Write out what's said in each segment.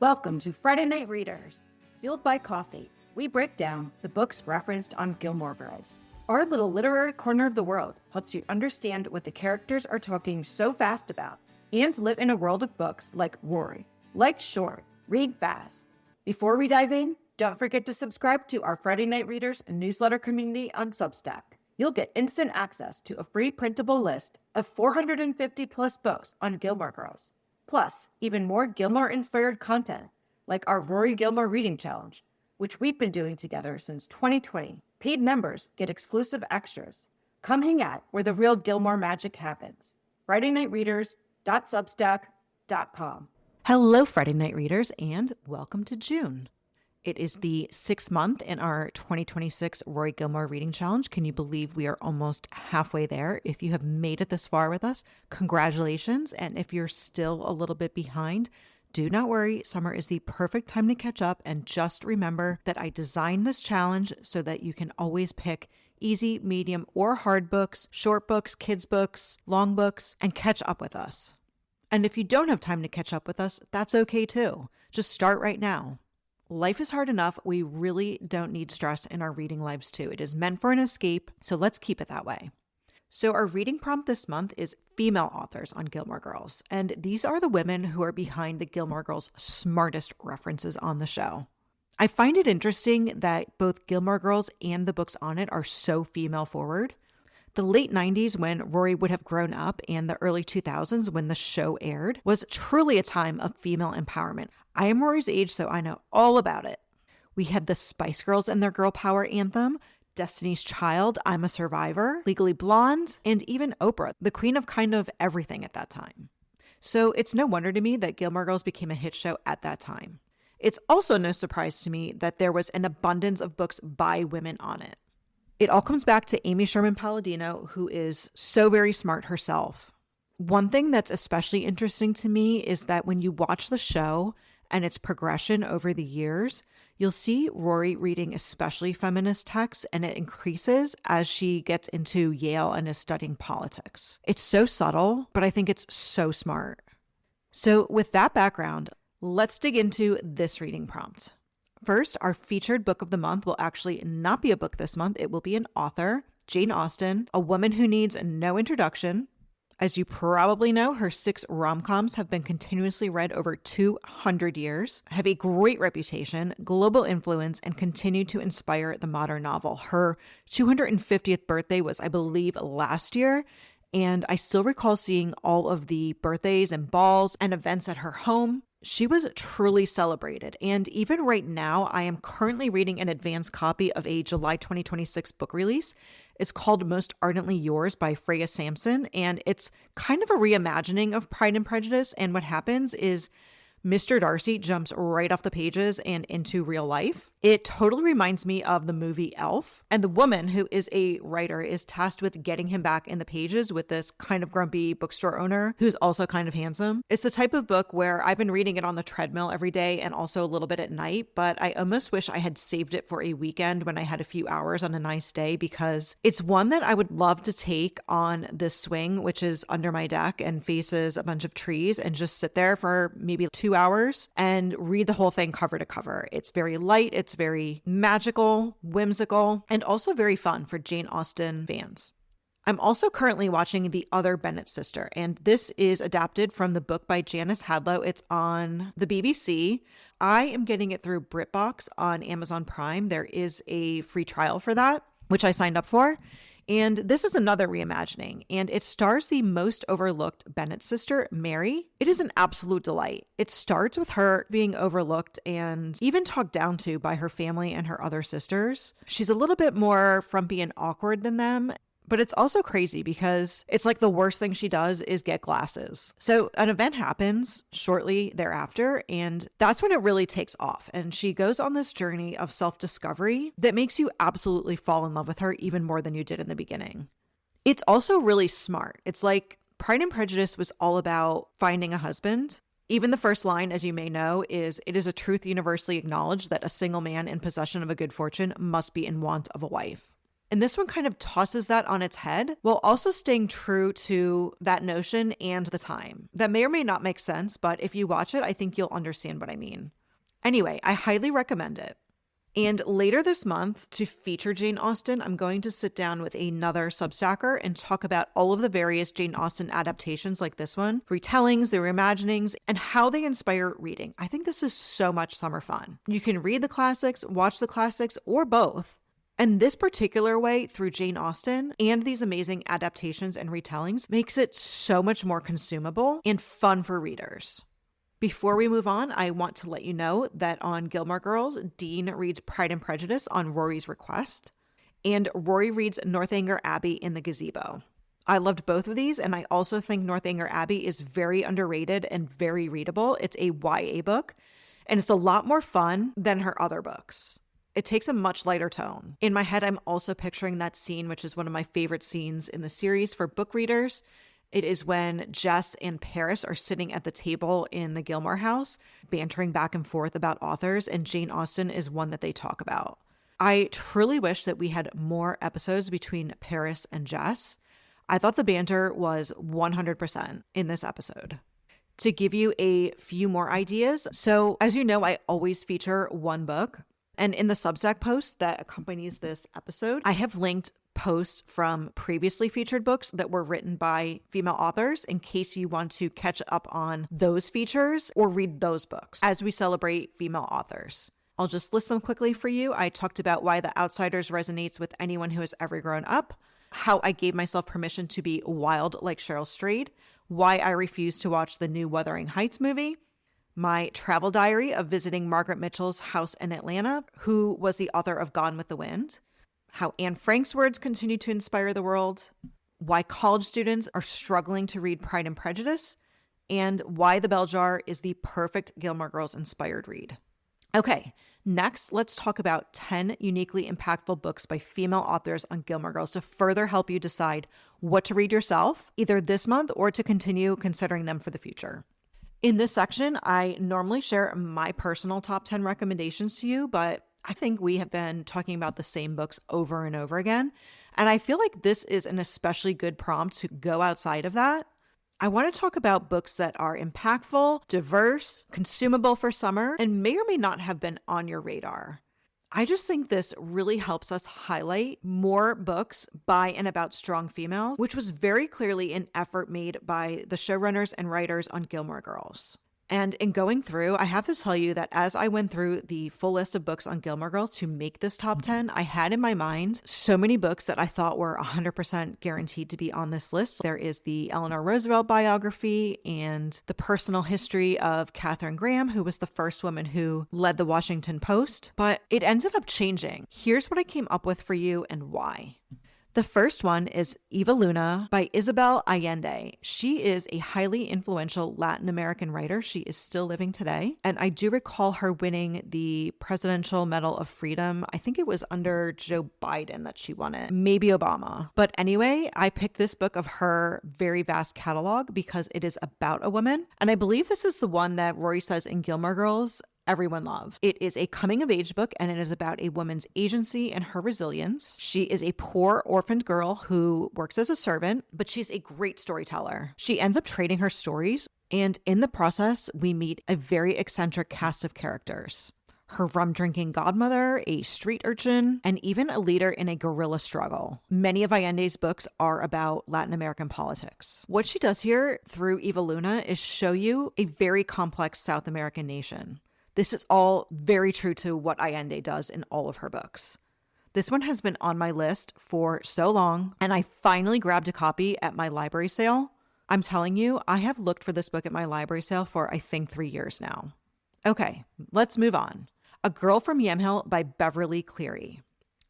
Welcome to Friday Night Readers. Fueled by coffee, we break down the books referenced on Gilmore Girls. Our little literary corner of the world helps you understand what the characters are talking so fast about and live in a world of books like Rory. Like short, read fast. Before we dive in, don't forget to subscribe to our Friday Night Readers newsletter community on Substack. You'll get instant access to a free printable list of 450 plus books on Gilmore Girls. Plus, even more Gilmore-inspired content, like our Rory Gilmore Reading Challenge, which we've been doing together since 2020. Paid members get exclusive extras. Come hang out where the real Gilmore magic happens. FridayNightReaders.substack.com. Hello, Friday Night Readers, and welcome to June. It is the 6th month in our 2026 Rory Gilmore Reading Challenge. Can you believe we are almost halfway there? If you have made it this far with us, congratulations. And if you're still a little bit behind, do not worry. Summer is the perfect time to catch up. And just remember that I designed this challenge so that you can always pick easy, medium, or hard books, short books, kids books, long books, and catch up with us. And if you don't have time to catch up with us, that's okay too. Just start right now. Life is hard enough. We really don't need stress in our reading lives too. It is meant for an escape, so let's keep it that way. So our reading prompt this month is female authors on Gilmore Girls, and these are the women who are behind the Gilmore Girls' smartest references on the show. I find it interesting that both Gilmore Girls and the books on it are so female forward. The late 90s, when Rory would have grown up, and the early 2000s when the show aired, was truly a time of female empowerment. I am Rory's age, so I know all about it. We had the Spice Girls and their girl power anthem, Destiny's Child, I'm a Survivor, Legally Blonde, and even Oprah, the queen of kind of everything at that time. So it's no wonder to me that Gilmore Girls became a hit show at that time. It's also no surprise to me that there was an abundance of books by women on it. It all comes back to Amy Sherman Palladino, who is so very smart herself. One thing that's especially interesting to me is that when you watch the show and its progression over the years, you'll see Rory reading especially feminist texts, and it increases as she gets into Yale and is studying politics. It's so subtle, but I think it's so smart. So with that background, let's dig into this reading prompt. First, our featured book of the month will actually not be a book this month. It will be an author, Jane Austen, a woman who needs no introduction. As you probably know, her 6 rom-coms have been continuously read over 200 years, have a great reputation, global influence, and continue to inspire the modern novel. Her 250th birthday was, I believe, last year, and I still recall seeing all of the birthdays and balls and events at her home. She was truly celebrated, and even right now, I am currently reading an advanced copy of a July 2026 book release. It's called Most Ardently Yours by Freya Sampson, and it's kind of a reimagining of Pride and Prejudice, and what happens is Mr. Darcy jumps right off the pages and into real life. It totally reminds me of the movie Elf, and the woman who is a writer is tasked with getting him back in the pages with this kind of grumpy bookstore owner who's also kind of handsome. It's the type of book where I've been reading it on the treadmill every day and also a little bit at night, but I almost wish I had saved it for a weekend when I had a few hours on a nice day, because it's one that I would love to take on this swing, which is under my deck and faces a bunch of trees, and just sit there for maybe 2 hours and read the whole thing cover to cover. It's very light, it's very magical, whimsical, and also very fun for Jane Austen fans. I'm also currently watching The Other Bennet Sister, and this is adapted from the book by Janice Hadlow. It's on the BBC. I am getting it through BritBox on Amazon Prime. There is a free trial for that, which I signed up for. And this is another reimagining, and it stars the most overlooked Bennet sister, Mary. It is an absolute delight. It starts with her being overlooked and even talked down to by her family and her other sisters. She's a little bit more frumpy and awkward than them, but it's also crazy because it's like the worst thing she does is get glasses. So an event happens shortly thereafter, and that's when it really takes off. And she goes on this journey of self-discovery that makes you absolutely fall in love with her even more than you did in the beginning. It's also really smart. It's like Pride and Prejudice was all about finding a husband. Even the first line, as you may know, is, "It is a truth universally acknowledged that a single man in possession of a good fortune must be in want of a wife." And this one kind of tosses that on its head while also staying true to that notion and the time. That may or may not make sense, but if you watch it, I think you'll understand what I mean. Anyway, I highly recommend it. And later this month, to feature Jane Austen, I'm going to sit down with another Substacker and talk about all of the various Jane Austen adaptations like this one, retellings, their reimaginings, and how they inspire reading. I think this is so much summer fun. You can read the classics, watch the classics, or both. And this particular way through Jane Austen and these amazing adaptations and retellings makes it so much more consumable and fun for readers. Before we move on, I want to let you know that on Gilmore Girls, Dean reads Pride and Prejudice on Rory's request, and Rory reads Northanger Abbey in the gazebo. I loved both of these, and I also think Northanger Abbey is very underrated and very readable. It's a YA book, and it's a lot more fun than her other books. It takes a much lighter tone. In my head, I'm also picturing that scene, which is one of my favorite scenes in the series for book readers. It is when Jess and Paris are sitting at the table in the Gilmore house, bantering back and forth about authors, and Jane Austen is one that they talk about. I truly wish that we had more episodes between Paris and Jess. I thought the banter was 100% in this episode. To give you a few more ideas, so as you know, I always feature one book. And in the Substack post that accompanies this episode, I have linked posts from previously featured books that were written by female authors in case you want to catch up on those features or read those books as we celebrate female authors. I'll just list them quickly for you. I talked about why The Outsiders resonates with anyone who has ever grown up, how I gave myself permission to be wild like Cheryl Strayed, why I refused to watch the new Wuthering Heights movie, my travel diary of visiting Margaret Mitchell's house in Atlanta, who was the author of Gone with the Wind, how Anne Frank's words continue to inspire the world, why college students are struggling to read Pride and Prejudice, and why The Bell Jar is the perfect Gilmore Girls inspired read. Okay, next, let's talk about 10 uniquely impactful books by female authors on Gilmore Girls to further help you decide what to read yourself, either this month or to continue considering them for the future. In this section, I normally share my personal top 10 recommendations to you, but I think we have been talking about the same books over and over again, and I feel like this is an especially good prompt to go outside of that. I want to talk about books that are impactful, diverse, consumable for summer, and may or may not have been on your radar. I just think this really helps us highlight more books by and about strong females, which was very clearly an effort made by the showrunners and writers on Gilmore Girls. And in going through, I have to tell you that as I went through the full list of books on Gilmore Girls to make this top 10, I had in my mind so many books that I thought were 100% guaranteed to be on this list. There is the Eleanor Roosevelt biography and the personal history of Katharine Graham, who was the first woman who led the Washington Post, but it ended up changing. Here's what I came up with for you and why. The first one is Eva Luna by Isabel Allende. She is a highly influential Latin American writer. She is still living today. And I do recall her winning the Presidential Medal of Freedom. I think it was under Joe Biden that she won it, maybe Obama. But anyway, I picked this book of her very vast catalog because it is about a woman. And I believe this is the one that Rory says in Gilmore Girls everyone loves. It is a coming-of-age book, and it is about a woman's agency and her resilience. She is a poor orphaned girl who works as a servant, but she's a great storyteller. She ends up trading her stories, and in the process, we meet a very eccentric cast of characters. Her rum-drinking godmother, a street urchin, and even a leader in a guerrilla struggle. Many of Allende's books are about Latin American politics. What she does here through Eva Luna is show you a very complex South American nation. This is all very true to what Allende does in all of her books. This one has been on my list for so long, and I finally grabbed a copy at my library sale. I'm telling you, I have looked for this book at my library sale for, I think, 3 years now. Okay, let's move on. A Girl from Yamhill by Beverly Cleary.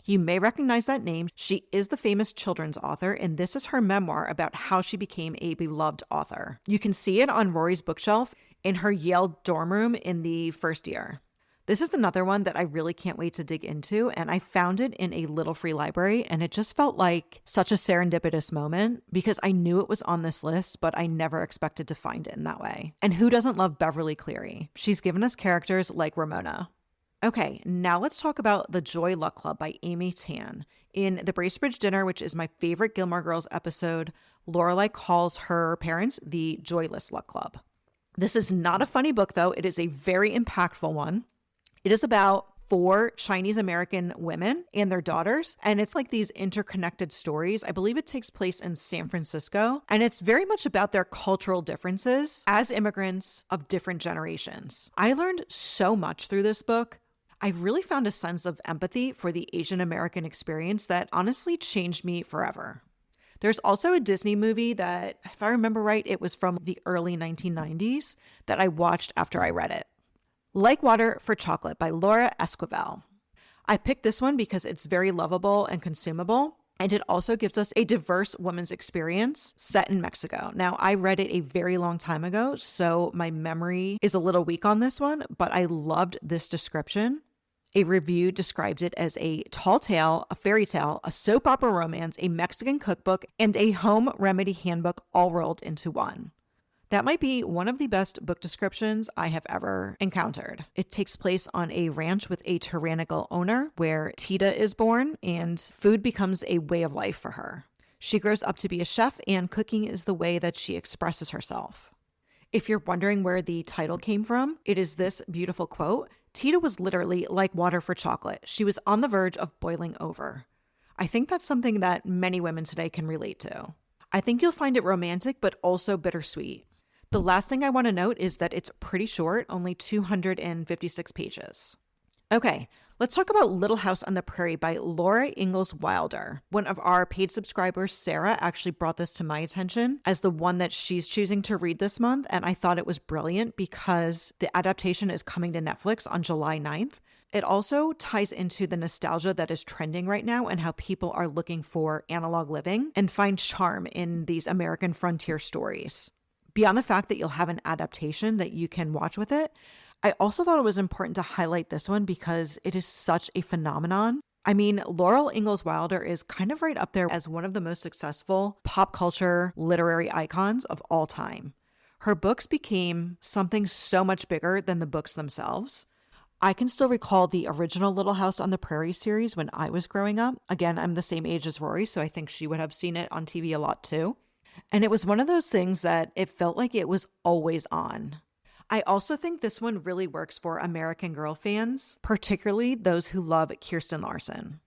You may recognize that name. She is the famous children's author, and this is her memoir about how she became a beloved author. You can see it on Rory's bookshelf in her Yale dorm room in the first year. This is another one that I really can't wait to dig into, and I found it in a little free library, and it just felt like such a serendipitous moment because I knew it was on this list, but I never expected to find it in that way. And who doesn't love Beverly Cleary? She's given us characters like Ramona. Okay, now let's talk about The Joy Luck Club by Amy Tan. In The Bracebridge Dinner, which is my favorite Gilmore Girls episode, Lorelai calls her parents the Joyless Luck Club. This is not a funny book, though. It is a very impactful one. It is about 4 Chinese American women and their daughters, and it's like these interconnected stories. I believe it takes place in San Francisco, and it's very much about their cultural differences as immigrants of different generations. I learned so much through this book. I really found a sense of empathy for the Asian American experience that honestly changed me forever. There's also a Disney movie that, if I remember right, it was from the early 1990s that I watched after I read it. Like Water for Chocolate by Laura Esquivel. I picked this one because it's very lovable and consumable, and it also gives us a diverse woman's experience set in Mexico. Now, I read it a very long time ago, so my memory is a little weak on this one, but I loved this description. A review describes it as a tall tale, a fairy tale, a soap opera romance, a Mexican cookbook, and a home remedy handbook all rolled into one. That might be one of the best book descriptions I have ever encountered. It takes place on a ranch with a tyrannical owner where Tita is born and food becomes a way of life for her. She grows up to be a chef and cooking is the way that she expresses herself. If you're wondering where the title came from, it is this beautiful quote. Tita was literally like water for chocolate. She was on the verge of boiling over. I think that's something that many women today can relate to. I think you'll find it romantic, but also bittersweet. The last thing I want to note is that it's pretty short, only 256 pages. Okay, let's talk about Little House on the Prairie by Laura Ingalls Wilder. One of our paid subscribers, Sarah, actually brought this to my attention as the one that she's choosing to read this month, and I thought it was brilliant because the adaptation is coming to Netflix on July 9th. It also ties into the nostalgia that is trending right now and how people are looking for analog living and find charm in these American frontier stories. Beyond the fact that you'll have an adaptation that you can watch with it, I also thought it was important to highlight this one because it is such a phenomenon. I mean, Laurel Ingalls Wilder is kind of right up there as one of the most successful pop culture literary icons of all time. Her books became something so much bigger than the books themselves. I can still recall the original Little House on the Prairie series when I was growing up. Again, I'm the same age as Rory, so I think she would have seen it on TV a lot too. And it was one of those things that it felt like it was always on. I also think this one really works for American Girl fans, particularly those who love Kirsten Larson.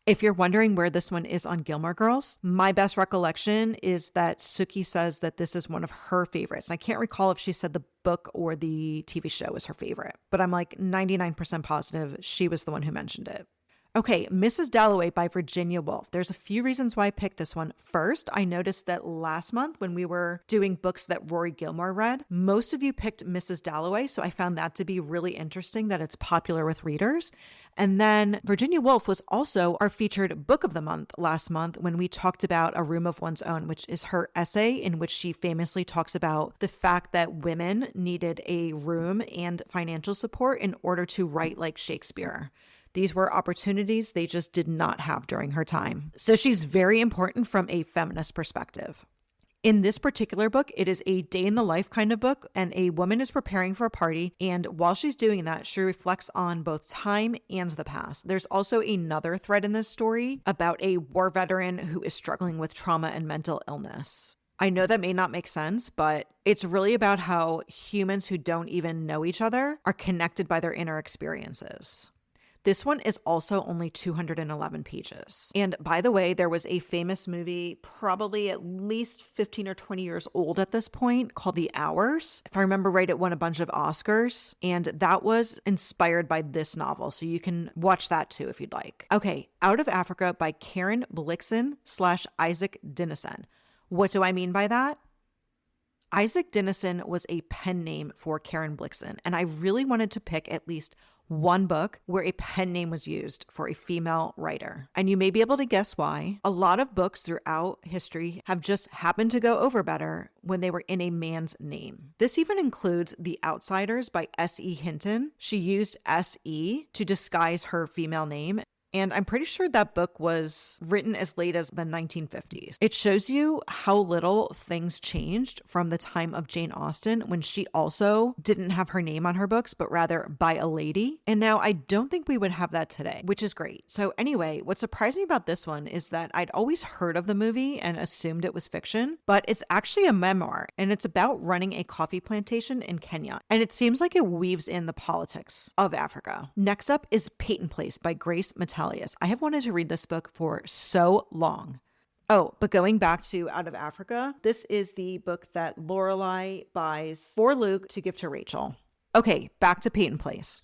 If you're wondering where this one is on Gilmore Girls, my best recollection is that Suki says that this is one of her favorites. And I can't recall if she said the book or the TV show was her favorite, but I'm like 99% positive she was the one who mentioned it. Okay, Mrs. Dalloway by Virginia Woolf. There's a few reasons why I picked this one. First, I noticed that last month when we were doing books that Rory Gilmore read, most of you picked Mrs. Dalloway, so I found that to be really interesting that it's popular with readers. And then Virginia Woolf was also our featured book of the month last month when we talked about A Room of One's Own, which is her essay in which she famously talks about the fact that women needed a room and financial support in order to write like Shakespeare. These were opportunities they just did not have during her time. So she's very important from a feminist perspective. In this particular book, it is a day in the life kind of book, and a woman is preparing for a party. And while she's doing that, she reflects on both time and the past. There's also another thread in this story about a war veteran who is struggling with trauma and mental illness. I know that may not make sense, but it's really about how humans who don't even know each other are connected by their inner experiences. This one is also only 211 pages. And by the way, there was a famous movie, probably at least 15 or 20 years old at this point, called The Hours. If I remember right, it won a bunch of Oscars, and that was inspired by this novel. So you can watch that too if you'd like. Okay, Out of Africa by Karen Blixen / Isak Dinesen. What do I mean by that? Isak Dinesen was a pen name for Karen Blixen, and I really wanted to pick at least one book where a pen name was used for a female writer. And you may be able to guess why. A lot of books throughout history have just happened to go over better when they were in a man's name. This even includes The Outsiders by S.E. Hinton. She used S.E. to disguise her female name. And I'm pretty sure that book was written as late as the 1950s. It shows you how little things changed from the time of Jane Austen, when she also didn't have her name on her books, but rather by a lady. And now I don't think we would have that today, which is great. So anyway, what surprised me about this one is that I'd always heard of the movie and assumed it was fiction, but it's actually a memoir, and it's about running a coffee plantation in Kenya. And it seems like it weaves in the politics of Africa. Next up is Peyton Place by Grace Metalious. I have wanted to read this book for so long. Oh, but going back to Out of Africa, this is the book that Lorelai buys for Luke to give to Rachel. Okay, back to Peyton Place.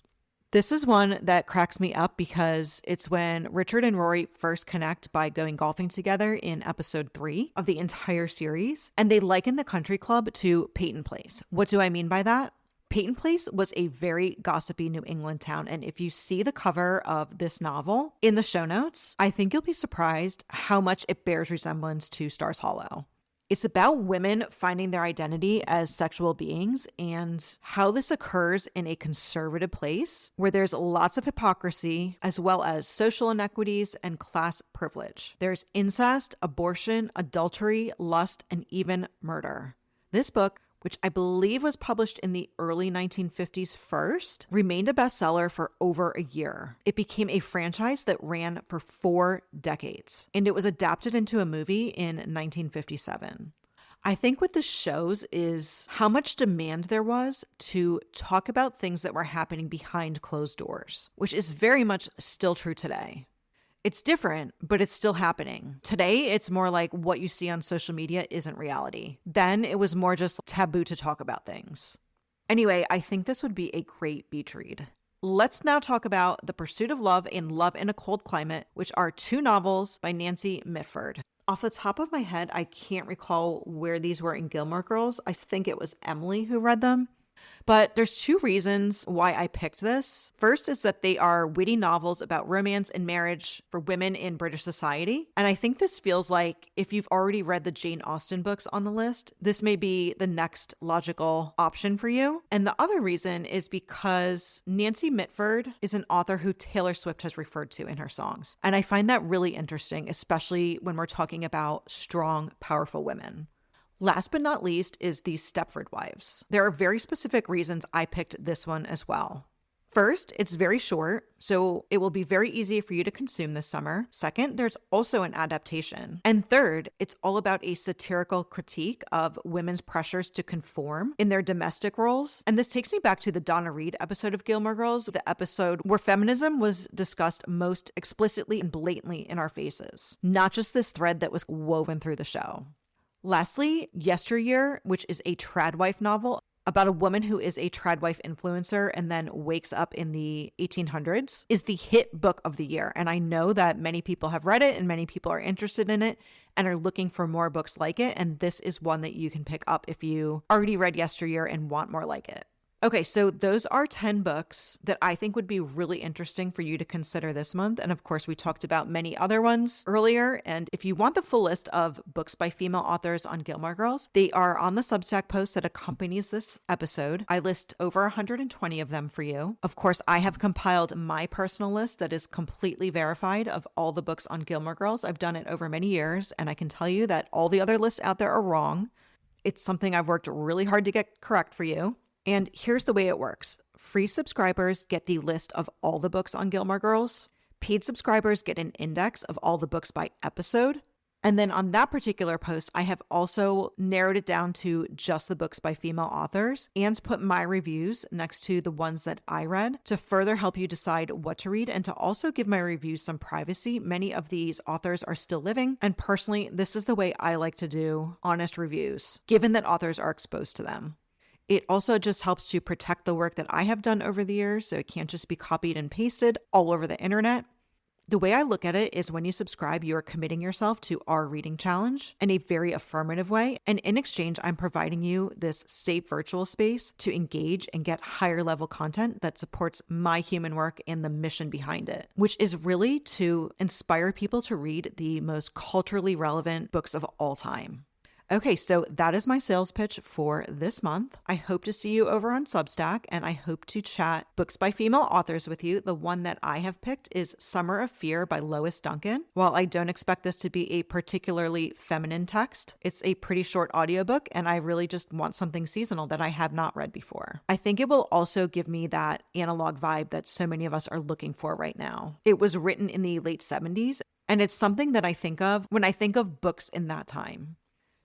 This is one that cracks me up because it's when Richard and Rory first connect by going golfing together in episode 3 of the entire series, and they liken the country club to Peyton Place. What do I mean by that? Peyton Place was a very gossipy New England town, and if you see the cover of this novel in the show notes, I think you'll be surprised how much it bears resemblance to Stars Hollow. It's about women finding their identity as sexual beings and how this occurs in a conservative place where there's lots of hypocrisy as well as social inequities and class privilege. There's incest, abortion, adultery, lust, and even murder. This book, which I believe was published in the early 1950s first, remained a bestseller for over a year. It became a franchise that ran for 4 decades, and it was adapted into a movie in 1957. I think what this shows is how much demand there was to talk about things that were happening behind closed doors, which is very much still true today. It's different, but it's still happening. Today, it's more like what you see on social media isn't reality. Then it was more just taboo to talk about things. Anyway, I think this would be a great beach read. Let's now talk about The Pursuit of Love and Love in a Cold Climate, which are 2 novels by Nancy Mitford. Off the top of my head, I can't recall where these were in Gilmore Girls. I think it was Emily who read them. But there's 2 reasons why I picked this. First is that they are witty novels about romance and marriage for women in British society. And I think this feels like if you've already read the Jane Austen books on the list, this may be the next logical option for you. And the other reason is because Nancy Mitford is an author who Taylor Swift has referred to in her songs. And I find that really interesting, especially when we're talking about strong, powerful women. Last but not least is the Stepford Wives. There are very specific reasons I picked this one as well. First, it's very short, so it will be very easy for you to consume this summer. Second, there's also an adaptation. And third, it's all about a satirical critique of women's pressures to conform in their domestic roles. And this takes me back to the Donna Reed episode of Gilmore Girls, the episode where feminism was discussed most explicitly and blatantly in our faces, not just this thread that was woven through the show. Lastly, Yesteryear, which is a tradwife novel about a woman who is a tradwife influencer and then wakes up in the 1800s, is the hit book of the year. And I know that many people have read it and many people are interested in it and are looking for more books like it. And this is one that you can pick up if you already read Yesteryear and want more like it. Okay, so those are 10 books that I think would be really interesting for you to consider this month. And of course, we talked about many other ones earlier. And if you want the full list of books by female authors on Gilmore Girls, they are on the Substack post that accompanies this episode. I list over 120 of them for you. Of course, I have compiled my personal list that is completely verified of all the books on Gilmore Girls. I've done it over many years, and I can tell you that all the other lists out there are wrong. It's something I've worked really hard to get correct for you. And here's the way it works. Free subscribers get the list of all the books on Gilmore Girls. Paid subscribers get an index of all the books by episode. And then on that particular post, I have also narrowed it down to just the books by female authors and put my reviews next to the ones that I read to further help you decide what to read and to also give my reviews some privacy. Many of these authors are still living, and personally, this is the way I like to do honest reviews, given that authors are exposed to them. It also just helps to protect the work that I have done over the years, so it can't just be copied and pasted all over the internet. The way I look at it is when you subscribe, you are committing yourself to our reading challenge in a very affirmative way. And in exchange, I'm providing you this safe virtual space to engage and get higher level content that supports my human work and the mission behind it, which is really to inspire people to read the most culturally relevant books of all time. Okay, so that is my sales pitch for this month. I hope to see you over on Substack, and I hope to chat books by female authors with you. The one that I have picked is Summer of Fear by Lois Duncan. While I don't expect this to be a particularly feminine text, it's a pretty short audiobook, and I really just want something seasonal that I have not read before. I think it will also give me that analog vibe that so many of us are looking for right now. It was written in the late 70s, and it's something that I think of when I think of books in that time.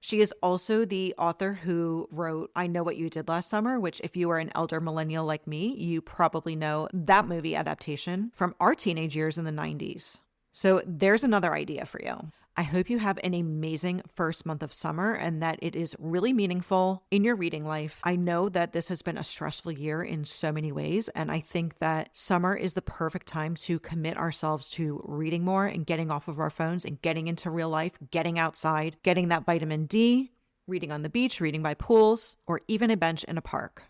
She is also the author who wrote I Know What You Did Last Summer, which if you are an elder millennial like me, you probably know that movie adaptation from our teenage years in the 90s. So there's another idea for you. I hope you have an amazing first month of summer and that it is really meaningful in your reading life. I know that this has been a stressful year in so many ways, and I think that summer is the perfect time to commit ourselves to reading more and getting off of our phones and getting into real life, getting outside, getting that vitamin D, reading on the beach, reading by pools, or even a bench in a park.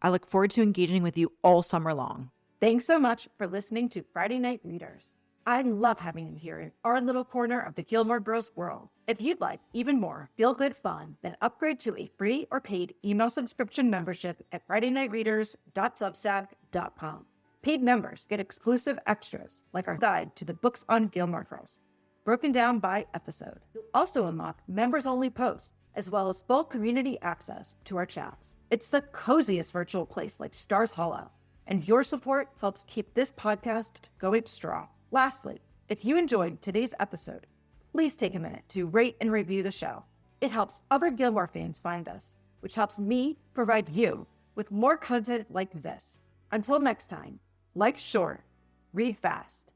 I look forward to engaging with you all summer long. Thanks so much for listening to Friday Night Readers. I love having you here in our little corner of the Gilmore Girls world. If you'd like even more feel-good fun, then upgrade to a free or paid email subscription membership at FridayNightReaders.substack.com. Paid members get exclusive extras like our guide to the books on Gilmore Girls, broken down by episode. You'll also unlock members-only posts, as well as full community access to our chats. It's the coziest virtual place like Stars Hollow, and your support helps keep this podcast going strong. Lastly, if you enjoyed today's episode, please take a minute to rate and review the show. It helps other Gilmore fans find us, which helps me provide you with more content like this. Until next time, like short, read fast,